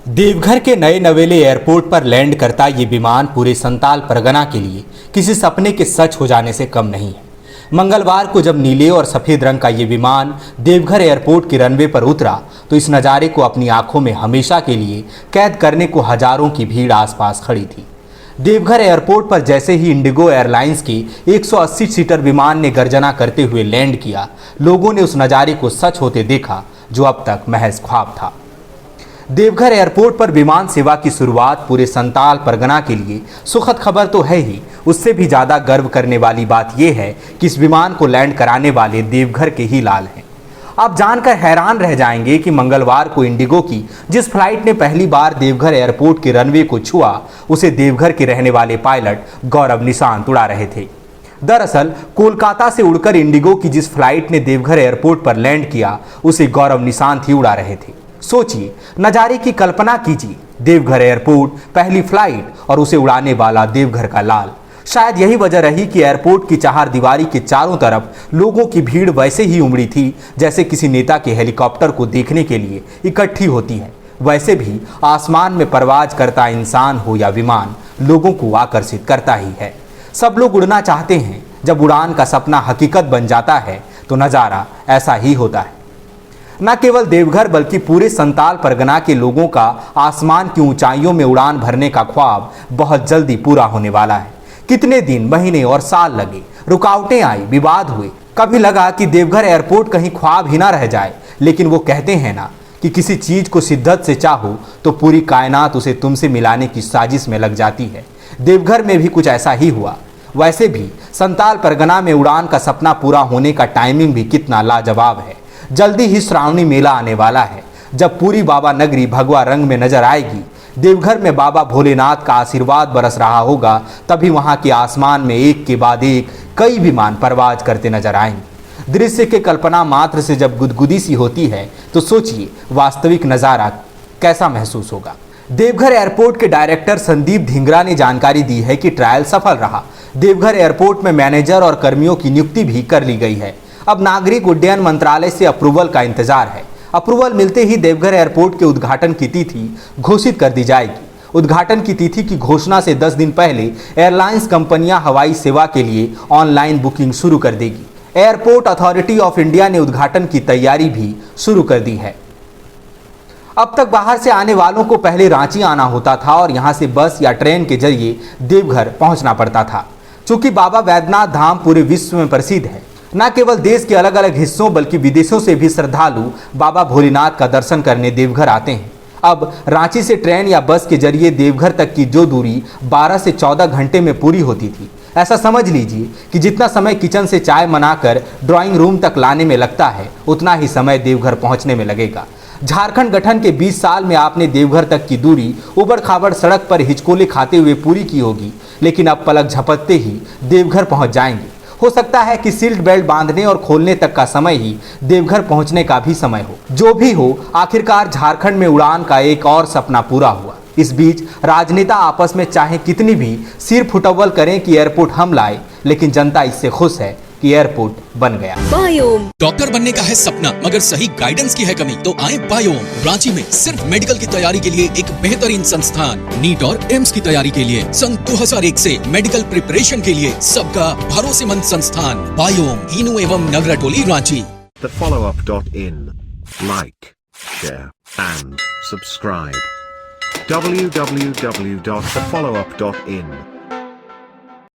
देवघर के नए नवेले एयरपोर्ट पर लैंड करता ये विमान पूरे संताल परगना के लिए किसी सपने के सच हो जाने से कम नहीं है। मंगलवार को जब नीले और सफ़ेद रंग का ये विमान देवघर एयरपोर्ट के रनवे पर उतरा तो इस नज़ारे को अपनी आंखों में हमेशा के लिए कैद करने को हजारों की भीड़ आसपास खड़ी थी। देवघर एयरपोर्ट पर जैसे ही इंडिगो एयरलाइंस के 180 सीटर विमान ने गर्जना करते हुए लैंड किया, लोगों ने उस नज़ारे को सच होते देखा जो अब तक महज ख्वाब था। देवघर एयरपोर्ट पर विमान सेवा की शुरुआत पूरे संताल परगना के लिए सुखद खबर तो है ही, उससे भी ज़्यादा गर्व करने वाली बात यह है कि इस विमान को लैंड कराने वाले देवघर के ही लाल हैं। आप जानकर हैरान रह जाएंगे कि मंगलवार को इंडिगो की जिस फ्लाइट ने पहली बार देवघर एयरपोर्ट के रनवे को छुआ, उसे देवघर के रहने वाले पायलट गौरव निशांत उड़ा रहे थे। दरअसल कोलकाता से उड़कर इंडिगो की जिस फ्लाइट ने देवघर एयरपोर्ट पर लैंड किया, उसे गौरव निशांत ही उड़ा रहे थे। सोचिए, नज़ारे की कल्पना कीजिए, देवघर एयरपोर्ट, पहली फ्लाइट और उसे उड़ाने वाला देवघर का लाल। शायद यही वजह रही कि एयरपोर्ट की चहारदीवारी के चारों तरफ लोगों की भीड़ वैसे ही उमड़ी थी जैसे किसी नेता के हेलीकॉप्टर को देखने के लिए इकट्ठी होती है। वैसे भी आसमान में परवाज करता इंसान हो या विमान, लोगों को आकर्षित करता ही है। सब लोग उड़ना चाहते हैं। जब उड़ान का सपना हकीकत बन जाता है तो नज़ारा ऐसा ही होता है। न केवल देवघर बल्कि पूरे संताल परगना के लोगों का आसमान की ऊंचाइयों में उड़ान भरने का ख्वाब बहुत जल्दी पूरा होने वाला है। कितने दिन, महीने और साल लगे, रुकावटें आई, विवाद हुए, कभी लगा कि देवघर एयरपोर्ट कहीं ख्वाब ही ना रह जाए। लेकिन वो कहते हैं ना कि किसी चीज को शिद्दत से चाहो तो पूरी कायनात उसे तुमसे मिलाने की साजिश में लग जाती है। देवघर में भी कुछ ऐसा ही हुआ। वैसे भी संताल परगना में उड़ान का सपना पूरा होने का टाइमिंग भी कितना लाजवाब है। जल्दी ही श्रावणी मेला आने वाला है, जब पूरी बाबा नगरी भगवा रंग में नजर आएगी। देवघर में बाबा भोलेनाथ का आशीर्वाद बरस रहा होगा, तभी वहां के आसमान में एक के बाद एक कई विमान परवाज करते नजर आएंगे। दृश्य के कल्पना मात्र से जब गुदगुदी सी होती है तो सोचिए वास्तविक नज़ारा कैसा महसूस होगा। देवघर एयरपोर्ट के डायरेक्टर संदीप धिंगरा ने जानकारी दी है कि ट्रायल सफल रहा। देवघर एयरपोर्ट में मैनेजर और कर्मियों की नियुक्ति भी कर ली गई है। अब नागरिक उड्डयन मंत्रालय से अप्रूवल का इंतजार है। अप्रूवल मिलते ही देवघर एयरपोर्ट के उद्घाटन की तिथि घोषित कर दी जाएगी। उद्घाटन की तिथि की घोषणा से 10 दिन पहले एयरलाइंस कंपनियां हवाई सेवा के लिए ऑनलाइन बुकिंग शुरू कर देगी। एयरपोर्ट अथॉरिटी ऑफ इंडिया ने उद्घाटन की तैयारी भी शुरू कर दी है। अब तक बाहर से आने वालों को पहले रांची आना होता था और यहां से बस या ट्रेन के जरिए देवघर पहुंचना पड़ता था। चूंकि बाबा वैद्यनाथ धाम पूरे विश्व में प्रसिद्ध है, न केवल देश के अलग अलग हिस्सों बल्कि विदेशों से भी श्रद्धालु बाबा भोलेनाथ का दर्शन करने देवघर आते हैं। अब रांची से ट्रेन या बस के जरिए देवघर तक की जो दूरी 12 से 14 घंटे में पूरी होती थी, ऐसा समझ लीजिए कि जितना समय किचन से चाय बनाकर ड्राइंग रूम तक लाने में लगता है, उतना ही समय देवघर पहुंचने में लगेगा। झारखंड गठन के 20 साल में आपने देवघर तक की दूरी उबड़ खाबड़ सड़क पर हिचकोले खाते हुए पूरी की होगी, लेकिन अब पलक झपकते ही देवघर पहुंच जाएंगे। हो सकता है कि सीट बेल्ट बांधने और खोलने तक का समय ही देवघर पहुंचने का भी समय हो। जो भी हो, आखिरकार झारखंड में उड़ान का एक और सपना पूरा हुआ। इस बीच राजनेता आपस में चाहे कितनी भी सिर फुटअव्वल करें कि एयरपोर्ट हम लाए, लेकिन जनता इससे खुश है कि एयरपोर्ट बन गया। बायोम डॉक्टर बनने का है सपना, मगर सही गाइडेंस की है कमी, तो आए बायोम। रांची में सिर्फ मेडिकल की तैयारी के लिए एक बेहतरीन संस्थान, नीट और एम्स की तैयारी के लिए सन 2001 से मेडिकल प्रिपरेशन के लिए सबका भरोसेमंद संस्थान बायोम, हीनू एवं नगरा टोली, Ranchi. thefollowup.in. Like, share and subscribe. www.thefollowup.in